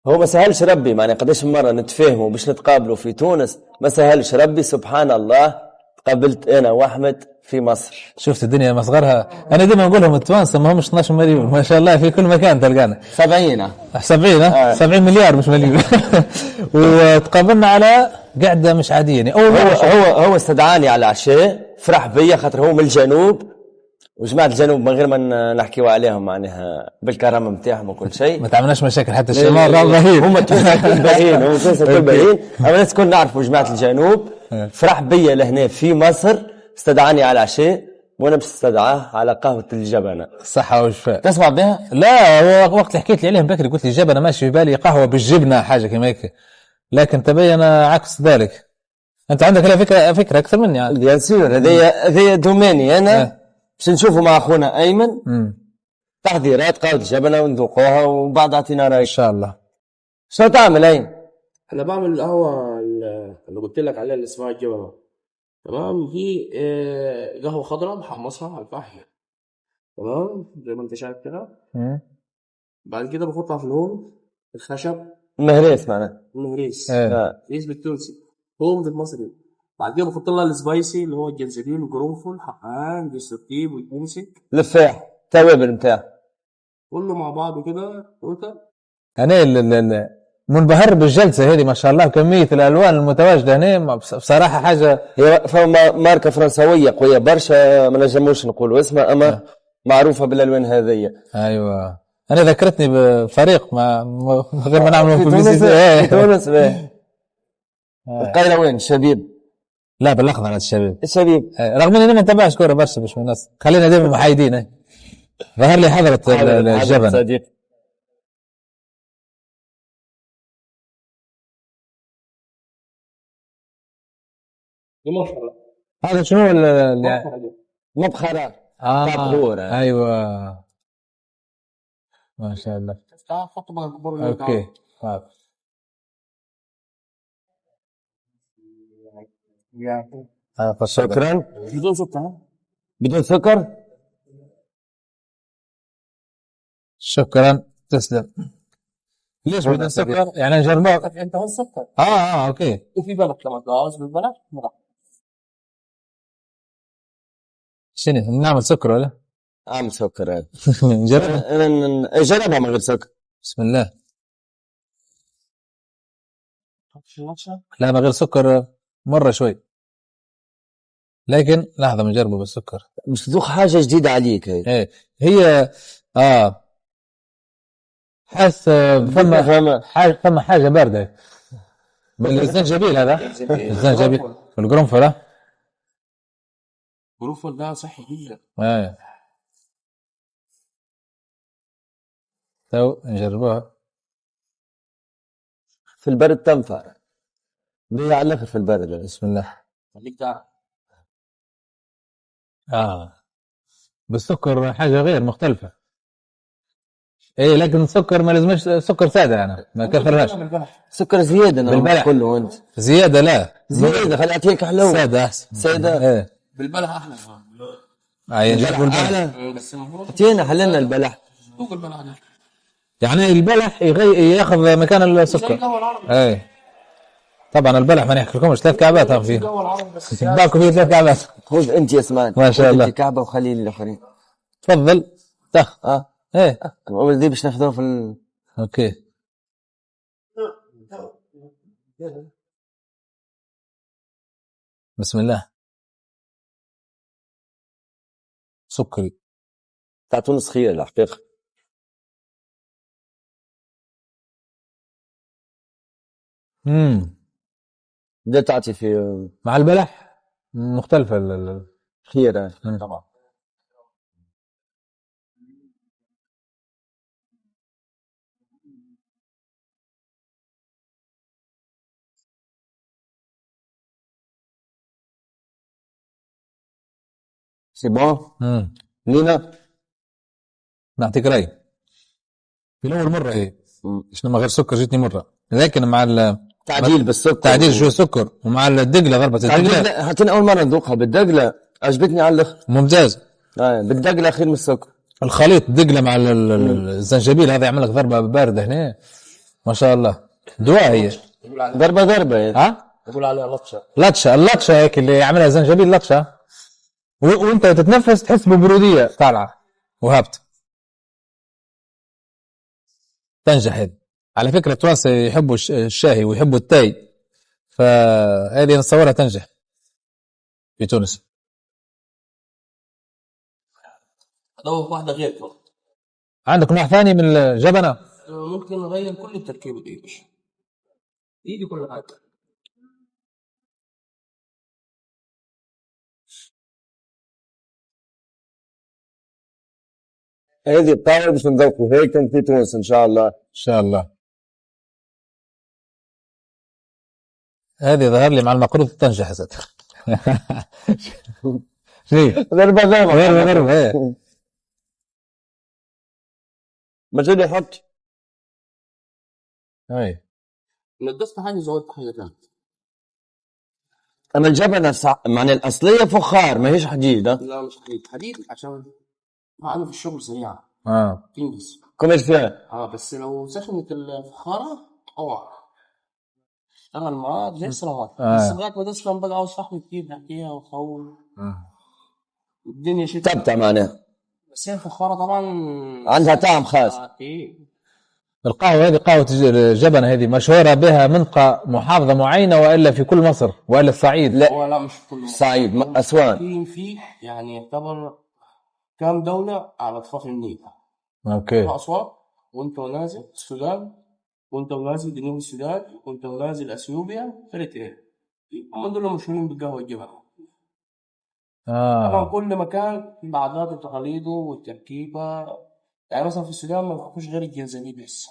هو ما سهلش ربي، معنى قداش مرة نتفاهموا باش نتقابلوا في تونس، ما سهلش ربي سبحان الله. قابلت أنا وأحمد في مصر. شفت الدنيا مصغرها. أنا ديما نقول لهم التوانسة ما همش 12 مليون ما شاء الله، في كل مكان تلقانا 70 70 مليار مش مليون. وتقابلنا على قعدة مش عادية يعني. هو استدعاني على عشاء، فرح بيا خاطر هو من الجنوب، وجماعة الجنوب من غير ما نحكيوا عليهم معناها بالكرامة متاعهم وكل شيء، ما تعملناش مشاكل حتى الشمال راهو باهين. هم الكل باهين، هم الكل باهين، أما الناس كل نعرفوا جماعة الجنوب. فرح بيا لهنا في مصر، استدعاني على عشاء وانا باش استدعاه على قهوة الجبنة. صحة وشفاء. تسمع بها؟ لا، هو وقت اللي حكيت لي عليهم بكري قلت لي جبنة ماشي في بالي قهوة بالجبنة حاجة كما هيك، لكن تبين عكس ذلك. انت عندك لا فكرة اكثر مني يعني. بيان سور، هذه دوميني انا باش نشوفوا مع اخونا ايمن تحضيرات قهوة الجبنة وندوقوها وبعد اعطينا رايك ان شاء الله. شو تعمل ايمن؟ انا بعمل القهوه اللي قلت لك عليها اللي اسمها الجبنه. تمام. في قهوه خضراء بحمصها على الفحم. تمام زي ما انت شايف كده. بعد كده بحطها في الهون الخشب مهريس معناها الهريس. هريس بالتونسي، هون بالمصري. بعد كده بحط لها السبايسي اللي هو الجنزبيل والقرنفل حقان جوز الطيب والكمسك لفاح توابل نتاع كله مع بعض كده. انا منبهر بالجلسة هذه ما شاء الله، كمية الألوان المتواجدة هنا بصراحة حاجة. هي فما ماركة فرنسوية قوية برشا، ما نجموش نقولوا اسمها أما معروفة بالألوان هذه. أيوة، أنا ذكرتني بفريق غير ما نعمله في تونس. القاهرة وين الشبيب؟ لا بالأخضر على الشبيب. رغم إني ما نتابعش كورة برشا باش الناس خلينا دائما محايدين. ظهر لي حضرة الجبن. هذا شنو مبخرة ايوه ما شاء الله. اوكي شكرا. بدون سكر شكرا تسلم. ليش بدون سكر يعني نجربه انت هو السكر. اوكي. وفي بالك لما تعوز بالبلح شنو نعمل سكر ولا اعمل سكر؟ نجربها. جربها من غير سكر. بسم الله. لا من غير سكر مرة شوي، لكن لحظة بنجربه بالسكر. مش تذوق حاجة جديدة عليك هي حس فما حاجة باردة بالزنجبيل. هذا الزنجبيل والقرنفل. القرنفل ده صحي جدا. تو نجربوها. في البرد تنفع بيها على الاخر في البرد. بسم الله. خليك تعرف بالسكر حاجة غير مختلفة. لكن السكر ما لازمش سكر سادة، أنا ما كثرهاش. سكر زيادة بالبلح كله أنت زيادة. لا زيادة خلي أعطيك حلو سادة أحسن. سادة بالبلح أحلى. نجربوا البلح. أعطينا حللنا البلح. يعني البلح ياخذ مكان السكر. طبعا البلح ما نحكي لكمش 3 كعبات فيه. باكو فيه 3 كعبات. خذ أنت يا اسمان ما شاء الله. أنت كعبة وخلي لي الآخرين. تفضل تخ. أول ذي باش ناخذوه في أوكي. بسم الله. سكري تاع تونس خير الحقيقة. بدأ تعطي في مع البلح مختلفة خير طبعا. سي بون. لينا نعطيك رأي. في الأول مرة شنو ما غير سكر جيتني مرة، لكن مع تعديل بالسكر، تعديل شو سكر ومع الدقلة ضربة الدقلة. حتى أول مرة نذوقها بالدقلة عجبتني على الأخر. ممتاز. بالدقلة خير من السكر. الخليط دقلة مع الزنجبيل هذا يعمل لك ضربة باردة هنا ما شاء الله دواء هي ضربة ها يقول عليها لطشه. اللطشه هيك اللي يعملها زنجبيل لطشه وانت تتنفس تحس ببروديه طالعه وهبط تنجح هذه. على فكره التوانسه يحبوا الشاهي ويحبوا التاي، فهذه نتصورها تنجح في تونس. ادوق واحده غير كمان. عندك نوع ثاني من الجبنه؟ ممكن نغير كل التركيبه دي مش ايدي كل حاجه. هذه الطاولة باش نذوقوا هيك في تونس ان شاء الله. ان شاء الله. هذه ظهر لي مع المقروض تنجح زاد. شيء ضربة ايه. ما تجي يحط اي نقصت حاجه زودت حاجه ثانيه. اما الجبنة معنى الاصلية فخار ما هيش حديد. لا مش حديد عشان ما انا في الشغل سريعه تنجز كوميرسيال. بس لو سخنت الفخاره اشتغل معاه زي السلامات. بس لغايه ما تسخن بقى عاوز فحم كتير نحكيها وخول الدنيا شتاء تبتع معناها. بس هي الفخاره طبعا عندها طعم خاص. القهوة هذه قهوة الجبنة هذه مشهورة بها منطقة محافظة معينة وإلا في كل مصر وإلا الصعيد؟ لا مش في كل مصر. الصعيد أسوان في يعني يعتبر كام دولة على ضفاف النيل. اوكي. أسوان وانت نازل السودان وانت نازل جنوب السودان وانت نازل اثيوبيا اريتريا هم دول مشهورين بالقهوة الجبنة. طبعا كل مكان بعاداته وتقاليده والتركيبة. يعني مثلا في السودان ما بيحطوش غير الجنزبيل بس.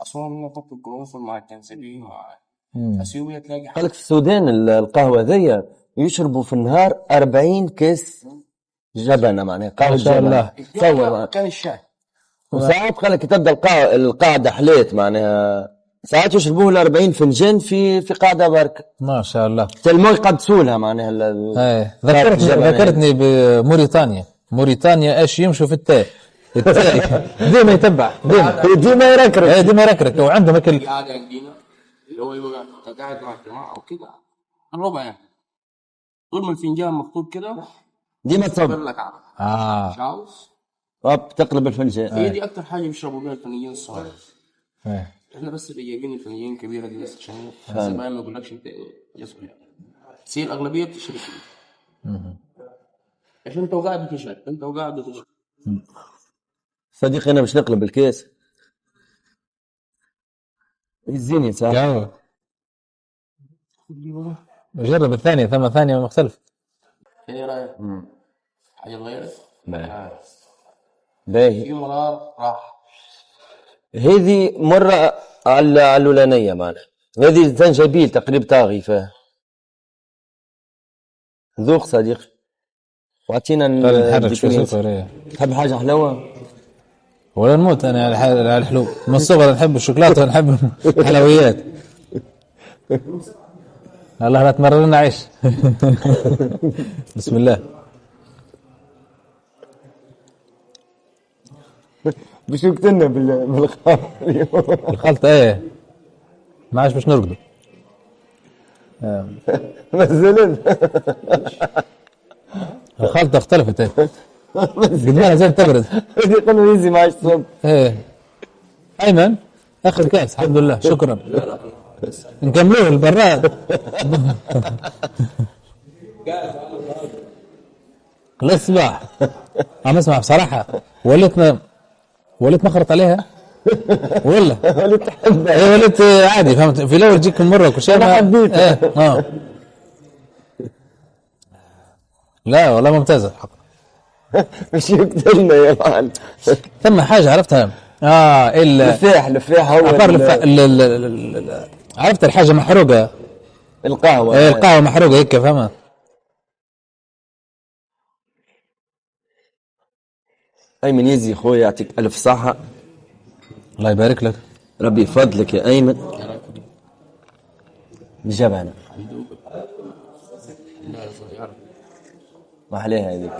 أسوان بيحطوا القرنفل مع الجنزبيل مع اثيوبيا تلاقي قالك في السودان القهوة ذي يشربوا في النهار 40 كيس جبنة معناها قهوة جبنة. تصور كان الشاي. وساعات قالك تبدا القاعدة حليت معناها ساعات يشربوه 40 فنجان في قاعدة برك. ما شاء الله. الماء يقدسوا معناها. ذكرتني بموريتانيا ايش يمشوا في التاي ديما يتبع ديما يركرك وعندهم اكل قاعد عندنا اللي هو يبقى قاعد مع الجماعه وكده الربع يعني طول ما الفنجان مكتوب كده ديما تصب لك شاوس تقلب الفنجان. هي دي اكتر حاجه بيشربوا بيها الفنجان الصغير. احنا بس اللي جايبين الفنجان كبيره دي بس عشان الزباين ما يقولكش انت يصبر يعني. بس هي الاغلبيه بتشرب عشان انت وقاعد بتشرب انت وقاعد بتشرب. صديقي انا مش نقلب الكيس الزيني صح. جرب الثانية ثانية مختلف. ايه رايك؟ حاجه اتغيرت؟ باهي. في مرار راح هذه مرة على الأولانية معنا. هذه زنجبيل تقريبا طاغي فيها. ذوق صديقي. وعطينا تحب حاجة حلوة؟ ولا نموت أنا على الحلو من الصغر نحب الشوكولاتة ونحب الحلويات. الله لا تمررنا عيش. بسم الله. باش يقتلنا بالخلط الخلط ايه ما عادش باش نرقدوا نزلنا الخلطة اختلفت قدامنا زي تبرد يقولوا يزي ما عادش تصب. ايه ايمن اخر كاس الحمد لله شكرا نكملوه البراد. للصباح عم اسمع بصراحة وليت مخرط عليها ولا وليت تحبها. ايه وليت عادي فهمت في الاول تجيك من مرة وكل شيء انا حبيتها. لا والله ممتازة الحق. مش يقتلنا يا مان. ثم حاجة عرفتها لفاح هو عرفت الحاجة محروقة القهوة. ايه القهوة محروقة هيك فهمها. أيمن يزي خويا يعطيك ألف صحة. الله يبارك لك. ربي يفضلك يا أيمن. الجبنة ما عليها هذيك.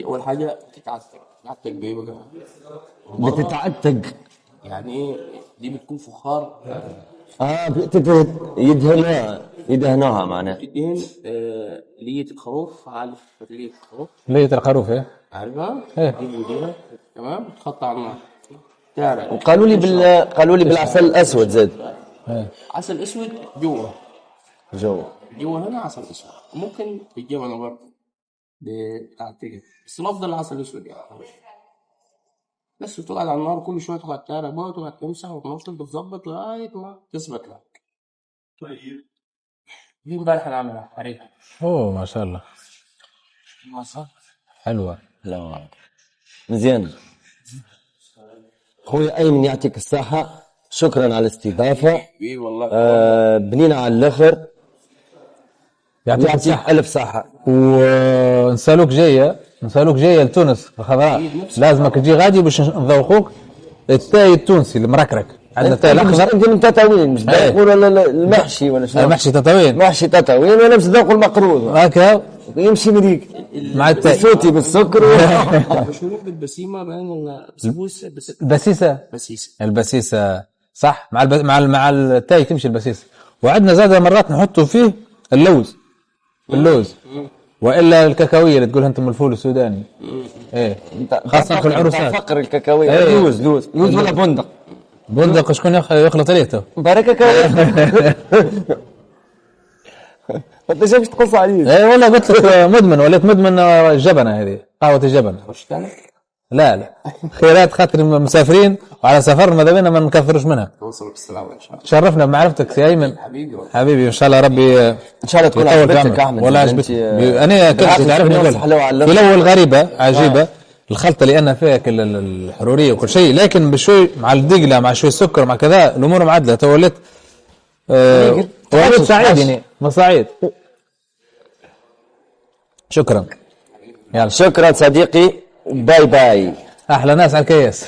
أول حاجة تتعثر بتتعتق بيه بقى. بتتعتق يعني ايه؟ دي بتكون فخار. يدهنوها معناها. بتدهن لية الخروف. عارف لية الخروف؟ ليه الخروف ايه؟ عارفها؟ إيه. دي مدينة تمام بتحط على النار تعرق. قالوا لي بالعسل الاسود زاد. عسل اسود جوا هنا عسل اسود. ممكن الجبنة برضه بتعتقد، بس الافضل العسل الاسود يعني. بس بتقعد على النار كل شويه تقعد تعرق بقى وتقعد تمسح وتنشط وتظبط لغايه ما تثبت لك. دي امبارح انا عاملها حريقه. اوه ما شاء الله حلوه. لا مزيان. اخوي ايمن يعطيك الصحه، شكرا على الاستضافه. ايه والله. بنينا على الاخر. يعطيك الف صحه. ونسالوك جايه لتونس الخضراء، لازمك تجي غادي باش نذوقوك التاي التونسي المركرك. عندنا التاي الاخضر. انت من تطاوين مش يقول ولا المحشي ولا شنو؟ محشي تطاوين وانا باش نذوق المقروض هكا يمشي مريك مع التاي صوتي بالسكر. مشهورين بالبسيمه بين البسيسه صح. مع التاي تمشي البسيسه. وعندنا زاد مرات نحطوا فيه اللوز والا الكاكاويه اللي تقولها انتم الفول السوداني. ايه خاصه في العروسات. فقر الكاكاويه. ايه. لوز ولا بندق شكون يخلط عليه تو بارك كاكاويه. انت شايف تقص عليه. ايه والله قلت لك وليت مدمن الجبنه هذه قهوه الجبنه. لا خيرات خاطر مسافرين وعلى سفر ماذا بينا ما نكثروش منها. توصل بالسلامه ان شاء الله. تشرفنا بمعرفتك يا ايمن حبيبي ان شاء الله ربي ان شاء الله تكون عجبتك احمد. والله عجبتني انا كنت تعرفني في الاول غريبه عجيبه الخلطه اللي انا فيها كل الحروريه وكل شيء، لكن بشوي مع الدقله مع شوي سكر مع كذا الامور معدله. توليت سعيد يعني مصاعيد. شكرا صديقي. باي احلى ناس على الكيس.